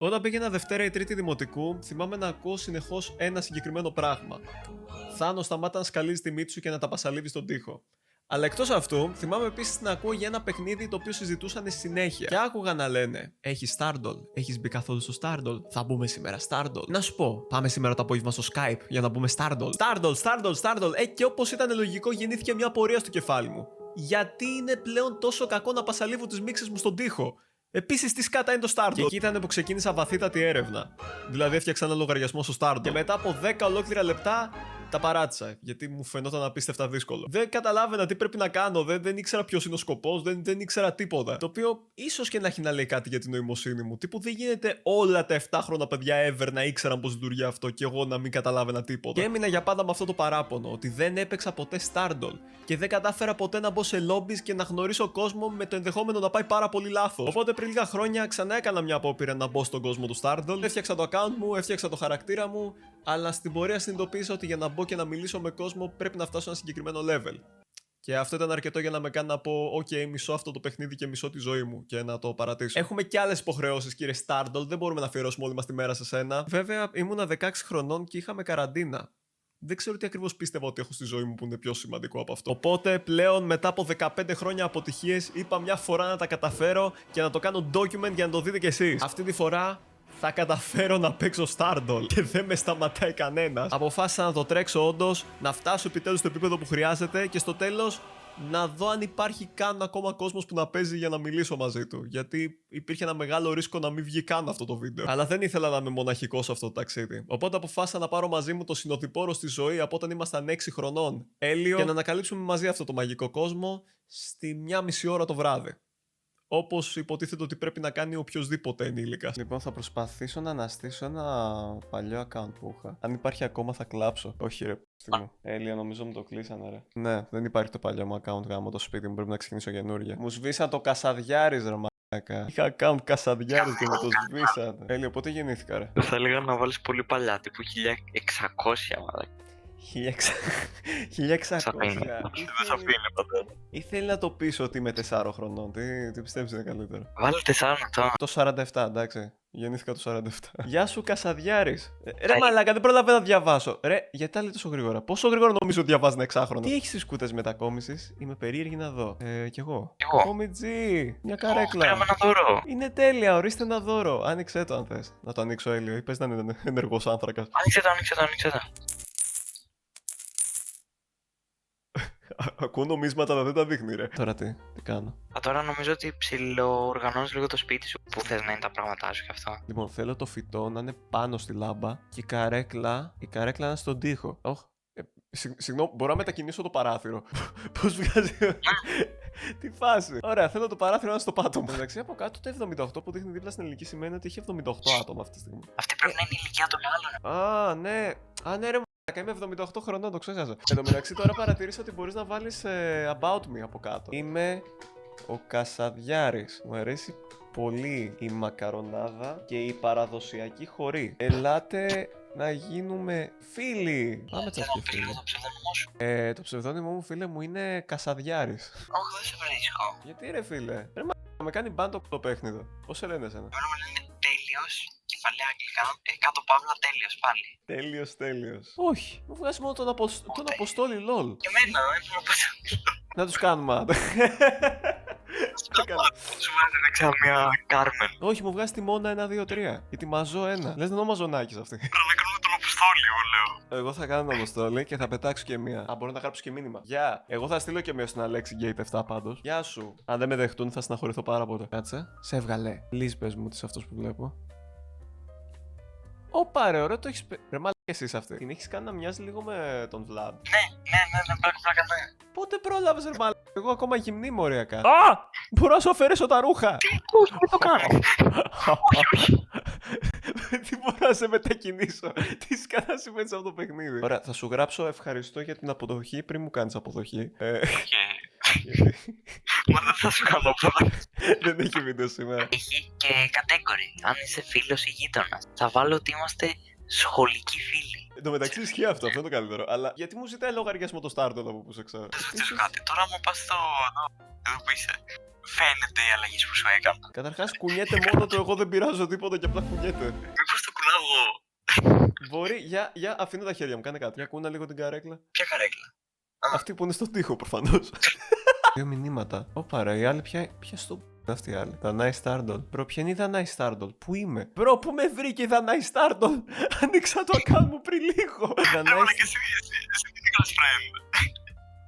Όταν πήγαινα Δευτέρα ή Τρίτη Δημοτικού, θυμάμαι να ακούω συνεχώς ένα συγκεκριμένο πράγμα. Θάνο, σταμάτα να σκαλίζει τη μύτη σου και να τα πασαλίβει στον τοίχο. Αλλά εκτός αυτού, θυμάμαι επίσης να ακούω για ένα παιχνίδι το οποίο συζητούσαν συνέχεια. Και άκουγα να λένε: Έχεις Stardoll, έχεις μπει καθόλου στο Stardoll, θα μπούμε σήμερα Stardoll. Να σου πω, πάμε σήμερα το απόγευμα στο Skype για να μπούμε Stardoll. Stardoll. Και όπως ήταν λογικό, γεννήθηκε μια απορία στο κεφάλι μου. Γιατί είναι πλέον τόσο κακό να πασαλίβω τις μίξες μου στον τοίχο? Επίσης, τι σκάτα είναι το Stardoll. Και εκεί ήταν που ξεκίνησα βαθύτατη έρευνα. Δηλαδή, έφτιαξα ένα λογαριασμό στο Stardoll. Και μετά από 10 ολόκληρα λεπτά τα παράτησα. Γιατί μου φαινόταν απίστευτα δύσκολο. Δεν καταλάβαινα τι πρέπει να κάνω. Δεν ήξερα ποιος είναι ο σκοπός. Δεν ήξερα τίποτα. Το οποίο ίσως και να έχει να λέει κάτι για την νοημοσύνη μου. Τύπου δεν γίνεται όλα τα 7χρονα παιδιά ever να ήξεραν πώς λειτουργεί αυτό και εγώ να μην καταλάβαινα τίποτα. Και έμεινα για πάντα με αυτό το παράπονο. Ότι δεν έπαιξα ποτέ Stardoll. Και δεν κατάφερα ποτέ να μπω σε lobbies και να γνωρίσω κόσμο με το ενδεχόμενο να πάει πάρα πολύ λάθος. Οπότε πριν λίγα χρόνια ξανά έκανα μια απόπειρα να μπω στον κόσμο του Stardoll. Έφτιαξα το account μου, έφτιαξα το χαρακτήρα μου, αλλά στην πορεία συνειδητοποίησα ότι για να μπω και να μιλήσω με κόσμο πρέπει να φτάσω σε ένα συγκεκριμένο level. Και αυτό ήταν αρκετό για να με κάνει να πω: OK, μισώ αυτό το παιχνίδι και μισώ τη ζωή μου και να το παρατήσω. Έχουμε και άλλες υποχρεώσεις, κύριε Stardoll, δεν μπορούμε να αφιερώσουμε όλη μας τη μέρα σε σένα. Βέβαια, ήμουνα 16 χρονών και είχαμε καραντίνα. Δεν ξέρω τι ακριβώς πίστευα ότι έχω στη ζωή μου που είναι πιο σημαντικό από αυτό. Οπότε πλέον μετά από 15 χρόνια αποτυχίες είπα μια φορά να τα καταφέρω και να το κάνω document για να το δείτε κι εσείς. Αυτή τη φορά θα καταφέρω να παίξω Stardoll και δεν με σταματάει κανένας. Αποφάσισα να το τρέξω όντως, να φτάσω επιτέλους στο επίπεδο που χρειάζεται και στο τέλος να δω αν υπάρχει καν ακόμα κόσμος που να παίζει για να μιλήσω μαζί του. Γιατί υπήρχε ένα μεγάλο ρίσκο να μην βγει καν αυτό το βίντεο. Αλλά δεν ήθελα να είμαι μοναχικός σε αυτό το ταξίδι. Οπότε αποφάσισα να πάρω μαζί μου το συνοδοιπόρο στη ζωή από όταν ήμασταν 6 χρονών, Έλιο, και να ανακαλύψουμε μαζί αυτό το μαγικό κόσμο στη 1,5 ώρα το βράδυ. Όπως υποτίθεται ότι πρέπει να κάνει οποιοδήποτε ενήλικας. Λοιπόν, θα προσπαθήσω να αναστήσω ένα παλιό account που είχα. Αν υπάρχει ακόμα, θα κλάψω. Όχι, ρε. Έλια, νομίζω μου το κλείσανε, ρε. Ναι, δεν υπάρχει το παλιό μου account γάμο το σπίτι μου. Πρέπει να ξεκινήσω καινούργια. Μου σβήσαν το Κασαδιάρης, ρε μαλάκα. Είχα account Κασαδιάρης και μου το σβήσανε. Έλια, πότε γεννήθηκα, ρε? Θα έλεγα να βάλεις πολύ παλιά, τύπου 1600, μαλάκα. 1600. Ήθελε να το πεις ότι είμαι 4 χρονών. Τι πιστεύεις είναι καλύτερο? Βάλε 4 τώρα. Το 47, εντάξει. Γεννήθηκα το 47. Γεια σου, Κασαδιάρης. Ρε μαλάκα, δεν πρόλαβα να διαβάσω. Ρε, γιατί τα λέει τόσο γρήγορα? Πόσο γρήγορα νομίζω ότι διαβάζει ένα 6χρονο? Τι έχεις στις κούτες μετακόμισης? Είμαι περίεργη να δω. Κι εγώ. Κομιτζή, μια καρέκλα. Πήραμε ένα δώρο. Είναι τέλεια, ορίστε ένα δώρο. Άνοιξε το αν θες. Να το ανοίξω, Έλιο, ή πες να είναι ενεργός άνθρακας. Άνοιξε το. Ακούω νομίσματα, αλλά δεν τα δείχνει, ρε. Τώρα τι κάνω? Τώρα νομίζω ότι ψιλοοργανώνεις λίγο το σπίτι σου που θες να είναι τα πράγματά σου και αυτό. Λοιπόν, θέλω το φυτό να είναι πάνω στη λάμπα και η καρέκλα να είναι στον τοίχο. Συγγνώμη, μπορώ να μετακινήσω το παράθυρο? Πώς βγάζει? Τι φάση? Ωραία, θέλω το παράθυρο να είναι στο πάτωμα. Εντάξει, από κάτω το 78 που δείχνει δίπλα στην ελληνική σημαίνει ότι έχει 78 άτομα αυτή τη στιγμή. Αυτή πρέπει να είναι η ηλικία των άλλων. Ναι, ρε. Είμαι 78 χρονών, το ξέχασα. Εν τω μεταξύ, τώρα παρατήρησα ότι μπορείς να βάλεις about me από κάτω. Είμαι ο Κασαδιάρης. Μου αρέσει πολύ η μακαρονάδα και η παραδοσιακή χορή. Ελάτε να γίνουμε φίλοι. Πάμε τσακί φίλοι. Το ψευδόνυμο σου. Το ψευδόνυμο μου, φίλε μου, είναι Κασαδιάρης. Όχι, δεν σε βρίσκω. Γιατί ρε φίλε? Με κάνει μπάντο το παιχνίδι. Πώς σε λένε εσένα? Εμένα με λένε Τέλειος, κεφαλαία αγγλικά, κάτω παύλα Τέλειος πάλι. Τέλειος. Όχι, μου βγάζει μόνο τον Αποστόλη LOL. Και εμένα, έπρεπε να πω. Να τους κάνουμε. Σου βάζει δεξιά μια Κάρμεν. Όχι, μου βγάζει τη Μόνα 1, 2, 3. Ή τη Μαζό 1. Λες να είναι ο Μαζονάκης αυτή. Πρέπει να κάνουμε τον Αποστόλη, εγώ λέω. Εγώ θα κάνω τον Αποστόλη και θα πετάξω και μία. Μπορώ να γράψω και μήνυμα. Γεια. Εγώ θα στείλω και μία στην Αλέξη Gate 7 πάντως. Γεια σου. Αν δεν με δεχτούν, θα στεναχωρηθώ πάρα πολύ. Κάτσε. Σε έβγαλε. Λύς, πες μου, τι είναι αυτός που βλέπω. Ωπα, ρε, ωραίο το έχεις. Ρε, μάλλον και εσύ αυτή. Την έχεις κάνει να μοιάζει λίγο με τον Βλάντ. Ναι, πλάκα, ναι. Πότε πρόλαβες, ρε, μάλλον? Εγώ ακόμα γυμνή μωριακά. Μπορώ να σου αφαιρέσω τα ρούχα. Όχι, δεν το κάνω. Τι μπορώ να σε μετακινήσω? Τι σκάτα συμβαίνει σε αυτό το παιχνίδι? Ωραία, θα σου γράψω ευχαριστώ για την αποδοχή πριν μου κάνεις αποδοχή. Μα δεν θα σου κάνω πολλά. Δεν έχει βίντεο σήμερα. Έχει και category. Αν είσαι φίλος ή γείτονας. Θα βάλω ότι είμαστε σχολικοί φίλοι. Εν τω μεταξύ ισχύει αυτό είναι το καλύτερο. Αλλά γιατί μου ζητάει λογαριασμό το Stardoll από που σε ξέρω? Θα σου ρωτήσω κάτι. Τώρα μου πας εδώ που είσαι. φαίνεται οι αλλαγές που σου έκανα. Καταρχάς κουνιέται μόνο του, εγώ δεν πειράζω τίποτα και απλά κουνιέται. Μήπως το κουνάω εγώ. Μπορεί, για αφήνω τα χέρια μου, κάνε κάτι. Για κούνα λίγο την καρέκλα. Ποια καρέκλα? Αυτή που είναι στον τοίχο προφανώς. Δύο μηνύματα. Ωπα ρε, η άλλη ποια στο αυτή η άλλη. Δανάη Στάρντολ. Μπρο, ποια είναι η Δανάη Στάρντολ? Πού είμαι? Μπρο, πού με βρήκε η Δανάη Στάρντολ? Ανοίξα το account μου πριν λίγο. Δανάη. Και εσύ τι έκανες friend.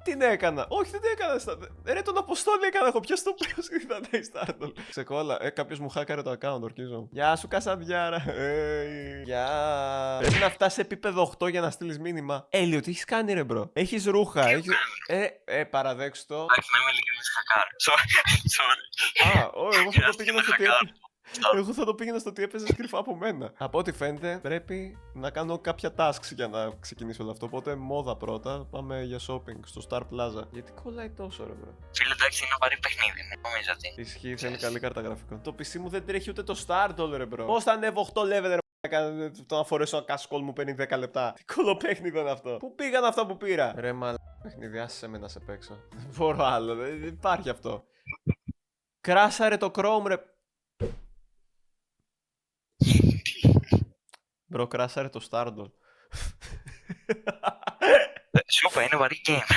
Τι ναι έκανα? Όχι, δεν έκανα. Ρε, τον Αποστόλη έκανα εγώ. Ποιο το πλέον η Δανάη Στάρντολ? Ξεκόλα. Κάποιο μου χάκαρε το account, ορκίζω. Γεια σου, Κασαδιάρα. Γεια. Πρέπει να φτάσει σε επίπεδο 8 για να στείλει μήνυμα. Έλιο, τι έχει κάνει, ρε, μπρο? Έχει ρούχα. Παραδέξου το. Εντάξει, να είμαι ειλικρινής, χακάρω. Sorry. Εγώ θα το πήγαινα στο τι εγώ θα το πήγαινα στο τι έπαιζε κρυφά από μένα. Από ό,τι φαίνεται, πρέπει να κάνω κάποια tasks για να ξεκινήσει όλο αυτό. Οπότε, μόδα πρώτα. Πάμε για shopping στο Star Plaza. Γιατί κολλάει τόσο, ρε, bro? Φίλε, εντάξει, είναι βαρύ παιχνίδι. Νομίζω ότι. Ισχύει, θέλει καλή κάρτα γραφικών. Το PC μου δεν τρέχει ούτε το Stardoll, ρε, bro. Πώς θα ανέβω 8 level, ρε, το να φορέσω ένα κασκόλ μου παίρνει 10 λεπτά. Τι κολοπέχνιδο είναι αυτό? Πού πήγαν αυτά που πήρα? Ρε, παιχνίδι, άσε με να σε παίξω. Δεν μπορώ άλλο, δεν υπάρχει αυτό. Κράσαρε το Chrome, ρε. Μπρο, κράσαρε το Stardoll. Σου είπα, είναι βαρύ game.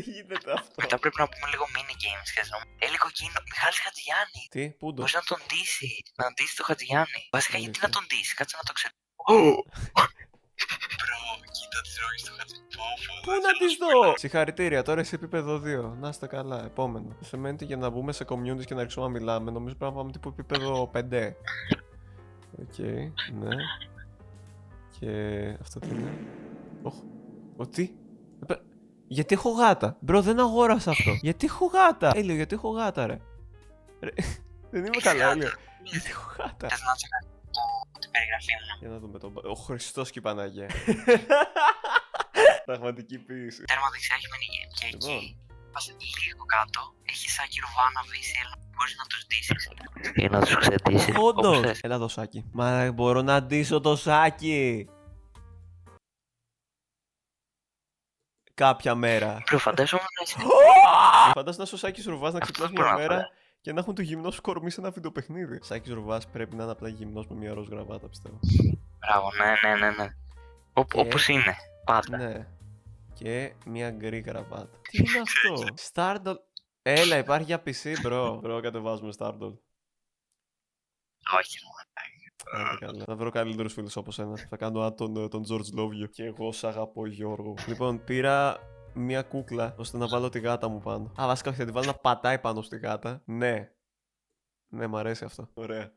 Γίνεται αυτό. Μετά πρέπει να πούμε λίγο mini games και Έλικο εκείνο, Μιχάλης Χατζηγιάννη. Τι, πού το? Πώς να τον ντύσει, να ντύσει το Χατζηγιάννη. Βασικά γιατί να τον ντύσει, κάτσε να το ξέρω. Μπρο, κοίτα τις ρόγες του Χατζηγιάννη. Πού να τις δω? Συγχαρητήρια, τώρα είσαι επίπεδο 2. Να είστε καλά, επόμενο. Σημαίνει ότι για να μπούμε σε communities και να αρχίσουμε να μιλάμε, νομίζω πρέπει να πάμε τύπου επίπεδο 5. Οκ, ναι. Και αυτό τι είναι? Τι? Γιατί έχω γάτα? Μπρο, δεν αγόρασα αυτό. Γιατί έχω γάτα? Έλιο, γιατί έχω γάτα, ρε. Δεν είμαι καλά, Έλιο. Γιατί έχω γάτα? Θες να τσεκάρει την περιγραφή μου? Για να δούμε τον... Ο Χριστός και η Παναγία. Πραγματική ποίηση. Τέρμα δεξιά έχει mini game. Και εκεί, πας λίγο κάτω, έχει Σάκη Ρουβάνα, VCL. Μπορείς να τους ντύσεις. Για να τους ξεντύσεις. Όντως. Έλα εδώ, Σάκη. Μα μπορώ να ντύσω το Σάκη. Κάποια μέρα. Φαντάζομαι να είσαι. Φαντάζομαι να είσαι ο Σάκης Ρουβάς να ξυπνάς μια μέρα και να έχουν το γυμνό σου κορμί σε ένα βιντεοπαιχνίδι. Σάκης Ρουβάς πρέπει να είναι απλά γυμνός με μια ροζ γραβάτα, πιστεύω. Μπράβο, ναι. Όπως είναι, πάντα. Ναι. Και μια γκρι γραβάτα. Τι είναι αυτό? Stardoll. Έλα, υπάρχει για PC, bro. Bro, κατεβάζουμε Stardoll. Όχι, Καλά. Θα βρω καλύτερους φίλους όπως ένα. Θα κάνω τον George Love You. Και εγώ σ' αγαπώ, Γιώργο. Λοιπόν, πήρα μια κούκλα ώστε να βάλω τη γάτα μου πάνω. Α, βασικά όχι, θα τη βάλω να πατάει πάνω στη γάτα. Ναι. Ναι, μ' αρέσει αυτό. Ωραία.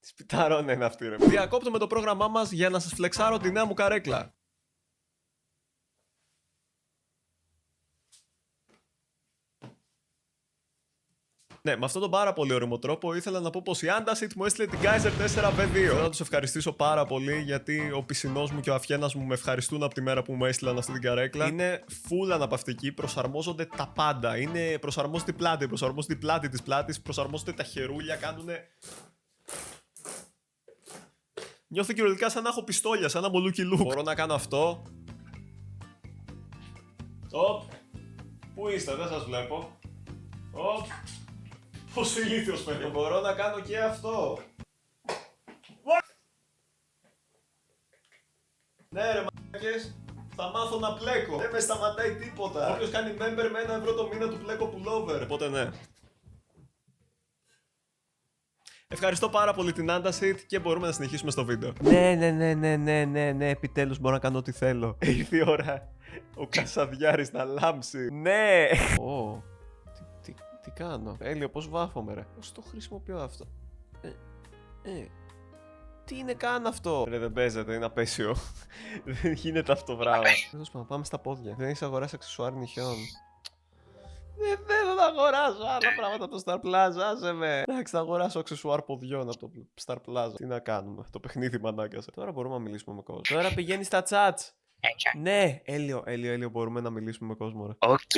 Τι σπιταρόνα είναι αυτή, ρε. Διακόπτω με το πρόγραμμά μας για να σας φλεξάρω τη νέα μου καρέκλα. Ναι, με αυτόν τον πάρα πολύ ωρίμο τρόπο ήθελα να πω πως η Antacid μου έστειλε την Kaiser 4V2. Θέλω να τους ευχαριστήσω πάρα πολύ γιατί ο πισινός μου και ο αφιένας μου με ευχαριστούν από τη μέρα που μου έστειλαν αυτή την καρέκλα. Είναι full αναπαυτική, προσαρμόζονται τα πάντα. Προσαρμόζεται η πλάτη, προσαρμόζεται η πλάτη της πλάτης, προσαρμόζονται τα χερούλια, κάνουνε. Νιώθω κυριολεκτικά σαν να έχω πιστόλια, σαν να μολούκι λουκ. Μπορώ να κάνω αυτό. Οπ. Πού είστε, δεν σας βλέπω. Οπ. Πόσο ηλίθιος παιδί. Μπορώ να κάνω και αυτό. Ναι ρε μ***κες, θα μάθω να πλέκω. Δεν με σταματάει τίποτα. Όποιος κάνει member με 1 ευρώ το μήνα του πλέκω pullover. Οπότε ναι. Ευχαριστώ πάρα πολύ την Antacid και μπορούμε να συνεχίσουμε στο βίντεο. Ναι, επιτέλους μπορώ να κάνω ό,τι θέλω. Ήρθε η ώρα ο Κασαδιάρης να λάμψει. Ναι! Τι κάνω? Έλιο, πώς βάφομαι ρε? Πώς το χρησιμοποιώ αυτό? Τι είναι καν αυτό? Ρε, δεν παίζεται, είναι απέσιο. Δεν γίνεται αυτό πράγμα. Τέλος πάντων, πάμε στα πόδια. Δεν έχεις αγοράσει αξεσουάρ νυχιών? Δεν θέλω να αγοράσω άλλα πράγματα από το Star Plaza, άσε με. Εντάξει, θα αγοράσω αξεσουάρ ποδιών από το Star Plaza. Τι να κάνουμε, το παιχνίδι με ανάγκασε. Τώρα μπορούμε να μιλήσουμε με κόσμο. Τώρα πηγαίνει στα chats. Ναι, Έλιο, μπορούμε να μιλήσουμε με κόσμο, ρε. Οκ.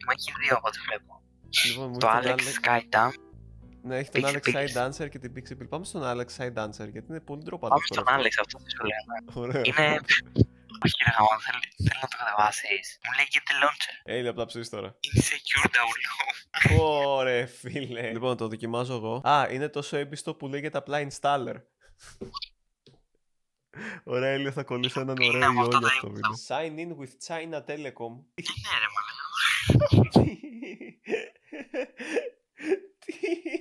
Μα έχει δύο από ό,τι βλέπω. Λοιπόν, το Alex Skydance. Ναι, έχει τον Alex Skydancer και την Pixie Pill. Πάμε στον Alex Skydancer γιατί είναι πολύ ντροπαλό. Πάμε στον Alex, αυτό θα σου λέω. Ωραία. Είναι Όχι ρε γαμά, θέλω να το κατεβάσεις. Μου λέει get the launcher. Έλα, απλά ψήσεις τώρα. Insecure download. Ωραία, φίλε. Λοιπόν, το δοκιμάζω εγώ. Α, είναι τόσο έμπιστο που λέγεται απλά installer. Ωραία, Έλιο, θα κολλήσω έναν ωραίο Είναι με αυτό ιό για το αυτό το βίντεο. Sign in with China Telecom. Τι είναι ρε μαλάκα. Τι.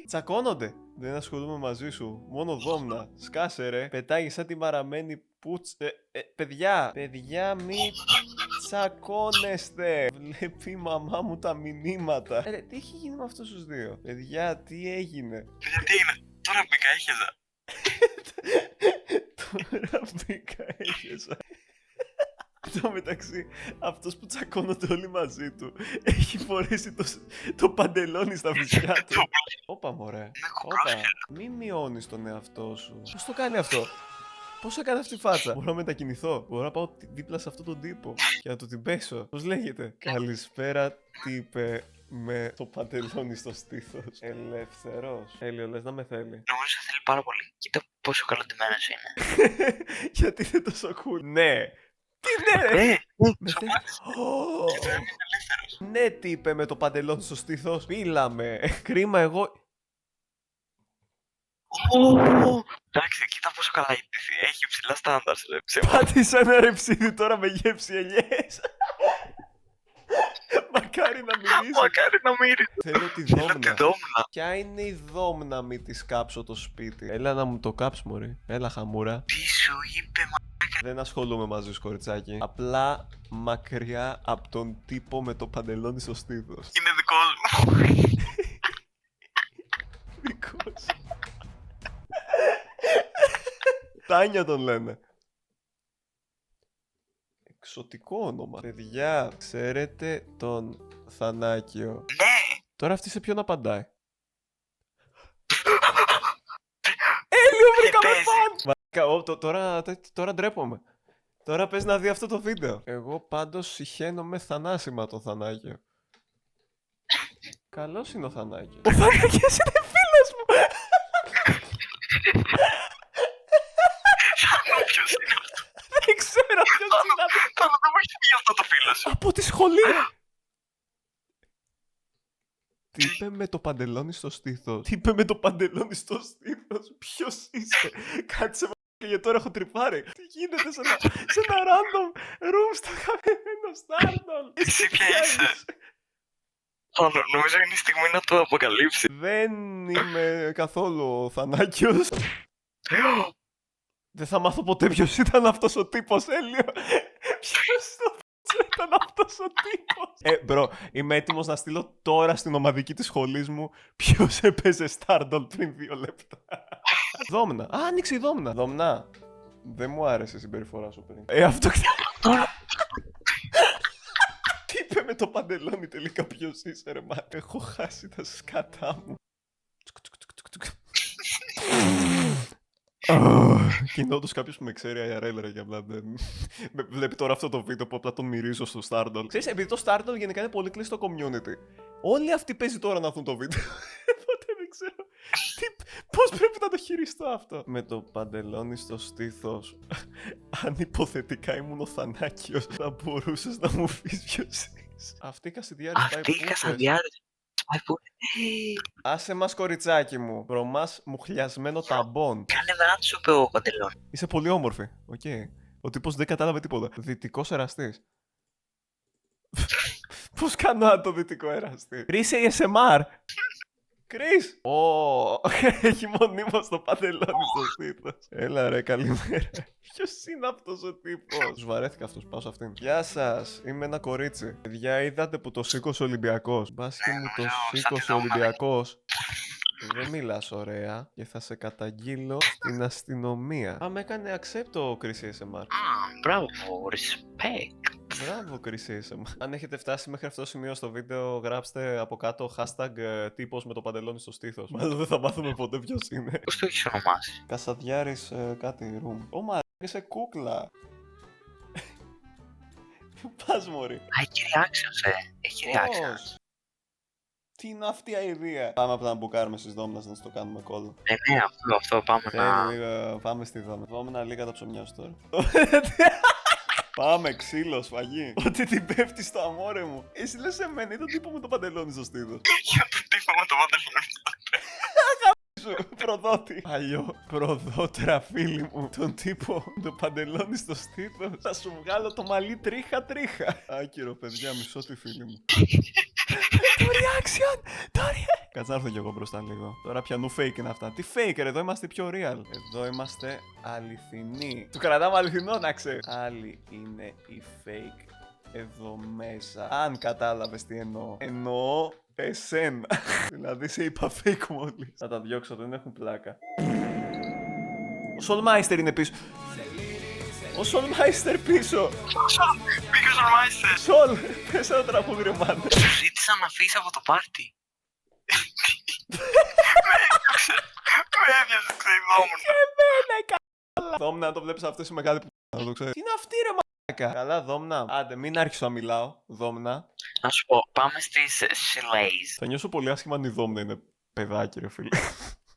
Τσακώνονται. Δεν ασχολούμαι μαζί σου. Μόνο δόμνα. Σκάσε ρε. Πετάγει σαν τη μαραμένη πουτς. Παιδιά, μη τσακώνεστε. Βλέπει η μαμά μου τα μηνύματα. Τι έχει γίνει με αυτούς τους δύο? Παιδιά, τι έγινε? Τι είναι, τώρα μπήκα έχεζα. Τώρα μπήκα έχεσα. Εν τω μεταξύ, αυτός που τσακώνονται όλοι μαζί του έχει φορέσει το παντελόνι στα βυζιά του. Όπα μωρέ. Όπα. Μη μειώνεις τον εαυτό σου. Πώς το κάνει αυτό? Πώς έκανε αυτή η φάτσα? Μπορώ να μετακινηθώ. Μπορώ να πάω δίπλα σε αυτόν τον τύπο και να του την πέσω. Πώς λέγεται? Καλησπέρα, τύπε με το παντελόνι στο στήθος. Ελεύθερος. Έλιο, λες να με θέλει. Νομίζω θέλει πάρα πολύ. Κοίτα πόσο καλοντημένος είναι. Γιατί είναι τόσο cool. Ναι. Τι ναι ρε. Με θέλει. Ναι, τύπε με το παντελόνι στο στήθος. Πήλαμε. Κρίμα εγώ. Εντάξει, κοίτα πόσο καλά έχει ψηλά στάνταρς ρε. Πάτησα ένα ρεψίδι τώρα με γεύση ελιές. Μακάρι να μυρίζει. Μακάρι να μυρίζει. Θέλω τη δόμνα. Ποια είναι η δόμνα, μη τη κάψω το σπίτι? Έλα να μου το κάψει, μωρή. Έλα, χαμούρα. Τι σου είπε Δεν ασχολούμαι μαζί σου, κοριτσάκι. Απλά μακριά από τον τύπο με το παντελόνι στο στήθος. Είναι δικός μου. Δικός. Τάνια τον λένε. Εξωτικό όνομα. Παιδιά, ξέρετε τον Θανάκιο? Ναι. Τώρα αυτή σε ποιον απαντάει? Έλιο, βρήκαμε φαν! Τώρα ντρέπομαι. Τώρα πες να δει αυτό το βίντεο. Εγώ πάντως συχαίνομαι θανάσιμα τον Θανάκιο. Καλός είναι ο Θανάκιος. Ο Θανάκιος είναι φίλος μου! Ποιος είναι αυτό? Δεν ξέρω ποιος είναι αυτό. Τώρα δεν μου έχει πει αυτό το φίλο σου. Από τη σχολή! Τι είπε με το παντελόνι στο στήθος? Τι είπε με το παντελόνι στο στήθος? Ποιος είσαι? Κάτσε και για τώρα έχω τρυπάρει. Τι γίνεται σε ένα random room στο χαμένο Στάρντον? Εσύ ποια είσαι? Νομίζω είναι η στιγμή να το αποκαλύψει. Δεν είμαι καθόλου ο Θανάκιος. Δεν θα μάθω ποτέ ποιος ήταν αυτός ο τύπος, Έλιο. Ποιος ήταν αυτός ο τύπος? Μπρο, είμαι έτοιμος να στείλω τώρα στην ομαδική της σχολής μου ποιος έπαιζε Stardol πριν 2 λεπτά. Δόμνα. Α, άνοιξε η Δόμνα. Δόμνα. Δεν μου άρεσε η συμπεριφορά σου πριν. Αυτό τι είπε με το παντελόνι τελικά? Ποιος είσαι ρε μα? Έχω χάσει τα σκατά μου. Και είναι όντως κάποιος που με ξέρει IRL ρε, και απλά βλέπει τώρα αυτό το βίντεο που απλά τον μυρίζω στο Stardol. Ξέρεις, επειδή το Stardol γενικά είναι πολύ κλειστό community, όλοι αυτοί παίζει τώρα να δουν το βίντεο. Οπότε δεν ξέρω πώς πρέπει να το χειριστώ αυτό. Με το παντελόνι στο στήθος, αν υποθετικά ήμουν ο Θανάκιος, θα μπορούσες να μου πεις ποιος είσαι? Αυτή η Κασιδιάρης πάει Αυτή η Κασιδιάρης πάει πού? Άσε μας, κοριτσάκι μου. Βρωμάς μουχλιασμένο ταμπόν. Κάνε δράτη σου είπε ο παντελόνι. Είσαι πολύ όμορφη. Οκ. Ο τύπος δεν κατάλαβε τίποτα. Δυτικός εραστής. Πώς κάνω το δυτικό εραστή? Κρίς ASMR. Κρίς. Έχει μονίμως το παντελόνι στο στήθος. Έλα ρε, καλημέρα. Ποιος είναι αυτός ο τύπος? Τους βαρέθηκα αυτούς, πάω σε αυτήν. Γεια σας, είμαι ένα κορίτσι. Παιδιά, είδατε που το σήκωσε ο Ολυμπιακός? Μπας και μου το σήκωσε ο Ολυμπιακός. Δεν μιλάς ωραία και θα σε καταγγείλω στην αστυνομία. Με έκανε accept το Chris ASMR. Μπράβο, respect. Μπράβο, Chris ASMR. Αν έχετε φτάσει μέχρι αυτό το σημείο στο βίντεο, γράψτε από κάτω hashtag τύπος με το παντελόνι στο στήθος. Μάλλον δεν θα μάθουμε ποτέ ποιος είναι. Πώς το έχεις ονομάσει? Κασαδιάρης κάτι room. Ω μα, είσαι κούκλα. Πού πας, μωρή? Έχει reactions, έχει reactions. Τι είναι αυτή η αηδία? Πάμε απλά να μπουκάρουμε στις Δόμνας να το κάνουμε κόλλο. Ναι, αυτό πάμε να... Πάμε στη Δόμνα. Δόμνα λίγα τα ψωμιά σου τώρα. Πάμε, ξύλο, σφαγή. Ότι την πέφτει στο αμόρε μου. Εσύ λες εμένα ή τον τύπο με το παντελόνι στο στήθος. Για τον τύπο με το παντελόνι. Προδότη. Παλιό προδότερα, φίλοι μου. Τον τύπο με το παντελόνι στο στήθος. Θα σου βγάλω το μαλλί τρίχα τρίχα. Άκυρο, παιδιά, μισό τη φίλη μου. Το reaction! Το reaction! Κάτσε να έρθω κι εγώ μπροστά λίγο. Τώρα πιανού fake είναι αυτά. Τι fake, ρε, εδώ είμαστε πιο real. Εδώ είμαστε αληθινοί. Του κρατάμε αληθινό, να ξέρει. Άλλη είναι η fake εδώ μέσα. Αν κατάλαβες τι εννοώ. Εννοώ εσένα. Δηλαδή σε είπα fake μόλις. Θα τα διώξω, δεν έχουν πλάκα. Ο Soulmeister είναι πίσω. Ο Soulmeister πίσω. Πήγε ο Soulmeister. Σολ, πες ένα τραγούδι ρε μάνα. Σου ζήτησα να φύγεις από το πάρτι. Με έβιασες, ξεϊδόμουν. Δόμνα, αν το βλέπεις αυτό είσαι μεγάλη που να το ξέρεις. Τι είναι αυτή ρε μάκα. Καλά Δόμνα. Άντε μην άρχισω να μιλάω. Δόμνα. Να σου πω, πάμε στις Slays. Θα νιώσω πολύ άσχημα αν η Δόμνα είναι παιδάκι ρε φίλε.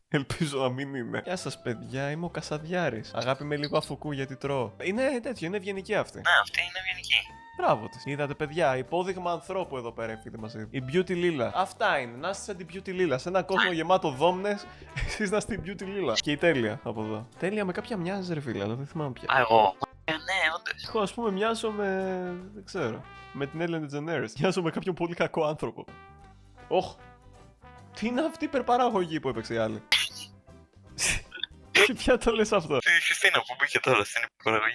Ελπίζω να μην είναι. Γεια σας παιδιά, είμαι ο Κασαδιάρης. Αγάπη με λίγο αφουκού γιατί τρώω. Είναι τέτοιο, είναι ευγενική αυτή. Ναι, αυτή είναι ευγενική. Μπράβο της. Είδατε παιδιά, υπόδειγμα ανθρώπου εδώ πέρα φίλοι μας. Η Beauty Lila. Αυτά είναι, να είστε σαν την Beauty Lila. Σε έναν κόσμο γεμάτο δόμνες, εσείς να είστε η Beauty Lila. Και η Τέλεια από εδώ. Τέλεια με κάποια μοιάζει ρε φίλε, αλλά δεν θυμάμαι πια. Α, εγώ. Ναι, όντως. Εγώ ας πούμε μοιάζω με... δεν ξέρω. Με την Ellen DeGeneres. Μοιάζω με κάποιον πολύ κακό άνθρωπο. Όχ. Τι είναι αυτή η υπερπαραγωγή που έπαιξε η άλλη. Και ποια το λες αυτό. Τη Χριστίνα που μπήκε τώρα στην υπερπαραγωγή.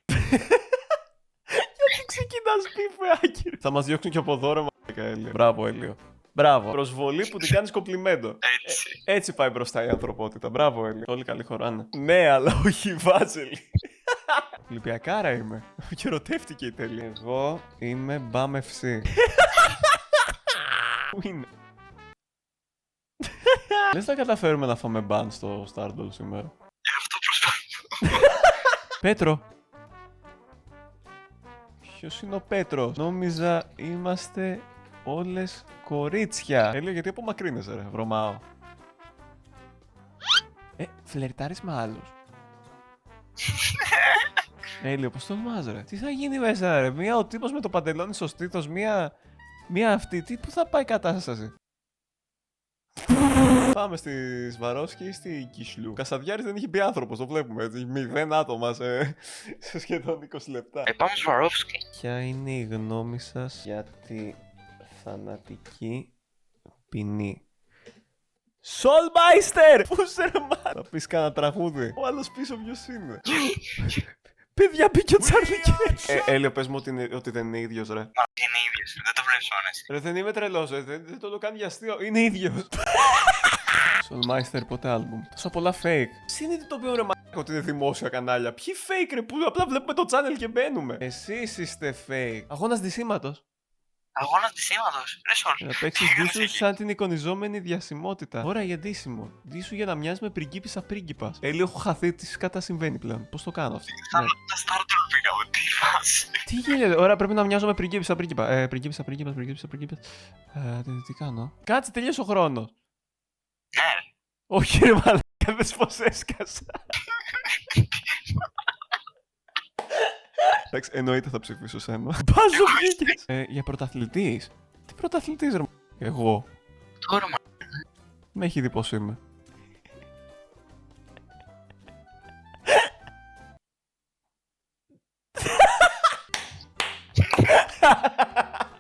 Γιατί ξεκινάς πίφε άκυρη. Θα μας διώξουν και από εδώ ρε μαλάκα Έλιο. Μπράβο Έλιο. Μπράβο. Προσβολή που την κάνεις κομπλιμέντο. Έτσι. Έτσι πάει μπροστά η ανθρωπότητα. Μπράβο Έλιο. Όλοι καλή χωράνε. Ναι, αλλά όχι Βάζελη. Ολυμπιακάρα είμαι. Και ερωτεύτηκε η Τέλεια. Εγώ είμαι Μπαμ FC. Πού είναι. Λες θα καταφέρουμε να φάμε μπαν στο Stardoll σήμερα. Γι' αυτό προσπαθώ. Πέτρο. Ποιος είναι ο Πέτρος? Νόμιζα είμαστε όλες κορίτσια. Έλιο γιατί απομακρύνεσαι ρε, βρωμάω. Φλερτάρεις με άλλους. Έλιο, πώς το ονομάζω ρε? Τι θα γίνει μέσα ρε? Μία ο τύπος με το παντελόνι στο στήθος, μία αυτή. Πού θα πάει η κατάσταση? Πάμε στη Σβαρόσκη ή στη Κισλού. Ο Κασαδιάρης δεν είχε μπει άνθρωπος, το βλέπουμε έτσι. 0 άτομα σε σχεδόν 20 λεπτά. Πάμε Σβαρόφσκι. Ποια είναι η γνώμη σας για τη θανατική ποινή? Soulmeister! Πού σε ρε μάνα! Θα πεις κανένα τραγούδι. Ο άλλος πίσω ποιος είναι? Παιδιά μπήκε ο Τσάρλι Κέρ. Έλιο πες μου ότι δεν είναι ίδιος ρε. Μα είναι ίδιος, δεν το βλέπεις μόνο εσύ. Ρε δεν είμαι τρελός, δεν το κάνει για αστείο. Είναι ίδιος. Soulmeister πότε άλμπουμ. Τόσα πολλά fake. Συνειδητοποιώ ρε μαλάκα ότι είναι δημόσια κανάλια. Ποιοι fake ρε που απλά βλέπουμε το channel και μπαίνουμε. Εσείς είστε fake. Αγώνας ντυσίματος. Αγώνας ντυσίματος. Ρε Σόλ. Να παίξεις ντύσου σαν την εικονιζόμενη διασημότητα. Ωραία για ντύσιμο. Ντύσου για να μοιάζει με πριγκίπισσα πρίγκιπας. Έλιο έχω χαθεί τι κατά συμβαίνει πλέον. Πώς το κάνω αυτό? Σαν τα Stardoll πήγαμε, τι φάση. Τι γίνεται, ωραία πρέπει να μοιάζω με πριγκίπισσα πρίγκιπα. Πριγκίπισσα. Τι κάνω? Κάτσε τελείωσε ο χρόνος. Ναι ρε. Όχι ρε μαλάκα, δες πως έσκασα. Εντάξει, εννοείται θα ψηφίσω σένα. Μπάζω βγήκες. Για πρωταθλητής. Τι πρωταθλητής ρε μαλάκα? Εγώ. Τώρα μα. Με έχει δει πως είμαι.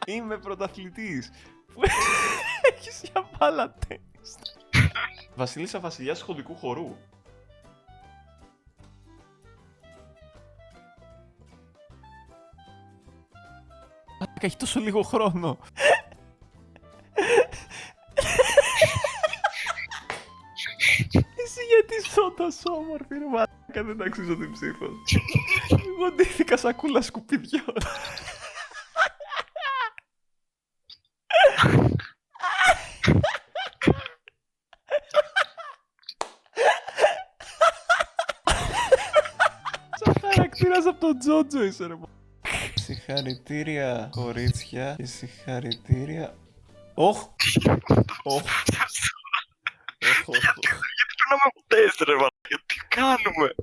Είμαι πρωταθλητής. Έχεις για μπάλα τένις. Βασίλισσα βασιλιάς χοντικού χορού. Έχει τόσο λίγο χρόνο. Εσύ γιατί είσαι τόσο όμορφη ρε μαλάκα, δεν αξίζω την ψήφο. Εγώ ντύθηκα σακούλα σκουπιδιών. Σαν χαρακτήρας από τον Τζότζο είσαι ρε μαλάκα. Συγχαρητήρια κορίτσια και συγχαρητήρια... Όχ! Όχ! Γιατί περνάμε από τεστ ρε μαλάκα, τι κάνουμε.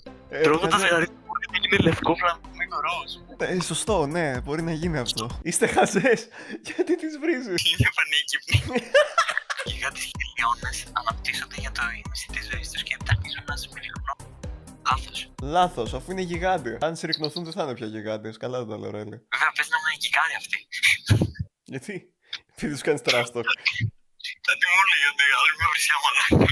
Τρώγοντας γαρίδι που είναι λευκό φλαμμίκο. το ροζ. Σωστό, ναι, μπορεί να γίνει αυτό. Είστε χαζές. Γιατί τις βρίζεις? Είναι πανίκυπνοι. Οι γιγάντες χιλιώνες αναπτύσσονται για το ίμιση της ζωής τους και ταρκίζουν να σμυριγνώ. Λάθος. Λάθος, αφού είναι γιγάντια. Αν συρρυκνωθούν δεν θα είναι πια γιγάντες. Καλά δεν τα λέω, Ρέλη. Βέβαια, πες να είναι γιγάντια αυτοί. Γιατί? Επειδή τους κάνεις τράστοκ. Κάτι μου λέει ότι άλλοι με βρισιά μαλάκα.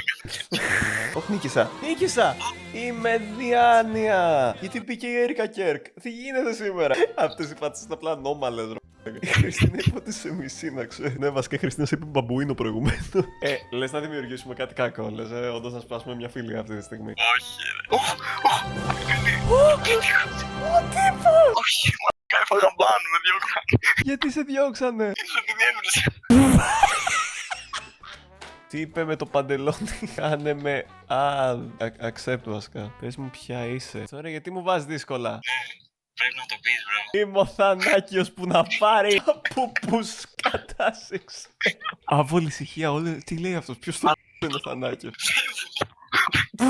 Όχι, νίκησα. Νίκησα! Είμαι διάνοια! Γιατί μπήκε η Έρικα Κέρκ. Τι γίνεται σήμερα? Αυτές οι φάτσες είναι απλά ανώμαλες, ρε. Η Χριστίνα είπε ότι σε μισή, να ξέρει. Ναι, βασικά η Χριστίνα σε είπε μπαμπουίνο προηγουμένω. Λες να δημιουργήσουμε κάτι κακό, λες. Όντως να σπάσουμε μια φίλη αυτή τη στιγμή. Όχι, ρε. Ο τύπος! Όχι, μαλάκα, έφαγα μπάνου, με διώξανε. Γιατί σε διώξανε? Ίσως επειδή έβρισα. Τι είπε με το παντελόνι? Κάνε με accept βασικά. Πες μου ποια είσαι. Τώρα γιατί μου βάζεις δύσκολα? Πρέπει να το πεις, μπρο. Είμαι ο Θανάκιος που να πάρει από που σκατάσεξε. Αβόλη ησυχία, όλοι. Τι λέει αυτός? Ποιος το είναι ο Θανάκιος? Μπρο,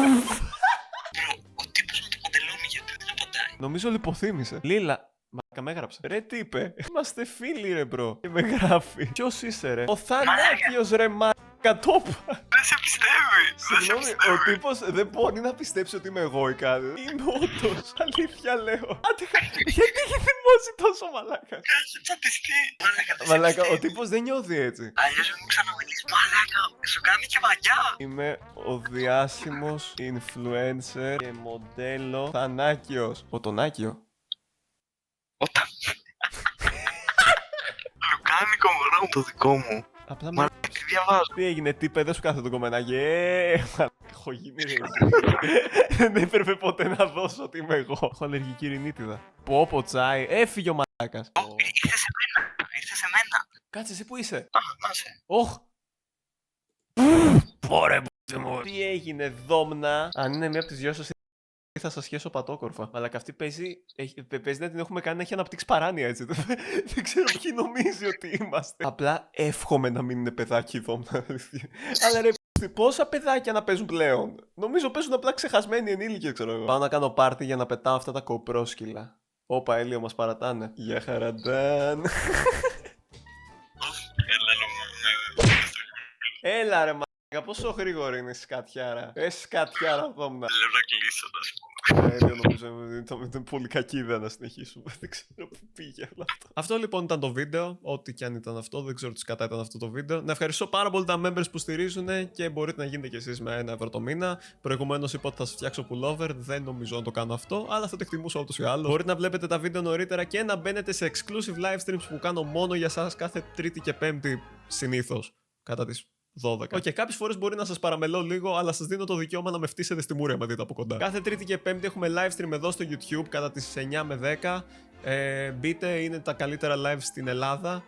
ο τύπος με το παντελόνι γιατί δεν απαντάει. Νομίζω λιποθύμησε. Λίλα. Μαλάκα με έγραψε. Ρε τι είπε? Είμαστε φίλοι ρε μπρο. Και με γράφει. Ποιος είσαι ρε? Ο Θανάκιος ρε μαλάκα, το είπα. Δεν σε πιστεύει. Δεν σε Συγγνώμη, ο πιστεύει. τύπος δεν μπορεί να πιστέψει ότι είμαι εγώ ή κάτι. Είμαι όντως. Αλήθεια λέω. Άντε, γιατί έχει θυμώσει τόσο μαλάκα? Έχει τσατιστεί. Μαλάκα, δεν σε Μαλάκα, ο πιστεύει. τύπος δεν νιώθει έτσι. Αλλιώς μην μου ξαναμιλείς. Μαλάκα, σου κάνει και μαγιά. Είμαι ο διάσημος influencer και μοντέλο Θανάκιος. Ο Τονάκιο. Όταν. Λουκάνικο μωρό μου το δικό μου. Απλά Μα τι διαβάζω. τι έγινε, τι παιδε σου κάθε το κομμενάκι. Έχω γίνει ρε. Δεν έπρεπε ποτέ να δώσω ότι είμαι εγώ. Έχω αλλεργική ρινίτιδα. Πω τσάι, έφυγε ο μαλάκας. Ήρθε σε μένα. Ήρθε σε μένα. Κάτσε εσύ που είσαι. Α, να σε. Όχ. Πόρε μου. Τι έγινε δόμνα? Αν είναι μία από τις δυο σας θα σας σχέσω πατόκορφα. Αλλά και αυτή παίζει να την έχουμε κάνει να έχει αναπτύξει παράνοια έτσι. Δεν ξέρω ποιοι νομίζει ότι είμαστε. Απλά εύχομαι να μην είναι παιδάκι η δόμνα. Αλλά ρε πόσα παιδάκια να παίζουν πλέον? Νομίζω παίζουν απλά ξεχασμένοι ενήλικες, ξέρω εγώ. Πάω να κάνω πάρτι για να πετάω αυτά τα κοπρόσκυλα. Όπα, Έλιο, μας παρατάνε. Για χαραντάν. Έλα ρε μαλάκα, πόσο γρήγορη είναι η σκατιάρα. Σκατιάρα δόμνα. Λέω να κλείσω, να σου πω. Έλιο, νομίζω ήταν πολύ κακή ιδέα να συνεχίσουμε. Δεν ξέρω πού πήγε όλο αυτό. Αυτό λοιπόν ήταν το βίντεο. Ό,τι κι αν ήταν αυτό, δεν ξέρω τι κατά ήταν αυτό το βίντεο. Να ευχαριστώ πάρα πολύ τα members που στηρίζουν και μπορείτε να γίνετε κι εσείς με 1 ευρώ το μήνα. Προηγουμένως είπα ότι θα σας φτιάξω pullover. Δεν νομίζω να το κάνω αυτό, αλλά θα το εκτιμούσα ούτως ή άλλως. Μπορείτε να βλέπετε τα βίντεο νωρίτερα και να μπαίνετε σε exclusive live streams που κάνω μόνο για σας κάθε Τρίτη και Πέμπτη συνήθως. Κατά τις 12. Κάποιες φορές μπορεί να σας παραμελώ λίγο, αλλά σας δίνω το δικαίωμα να με φτύσετε στη μούρη άμα δείτε από κοντά. Κάθε Τρίτη και Πέμπτη έχουμε live stream εδώ στο YouTube κατά τις 9 με 10. Μπείτε, είναι τα καλύτερα live στην Ελλάδα.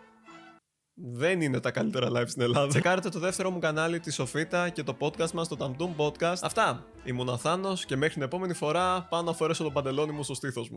Δεν είναι τα καλύτερα live στην Ελλάδα. Τσεκάρετε το δεύτερο μου κανάλι, τη Σοφίτα, και το podcast μας, το Tamtoon Podcast. Αυτά. Ήμουν ο Θάνος και μέχρι την επόμενη φορά πάω να φορέσω το παντελόνι μου στο στήθος μου.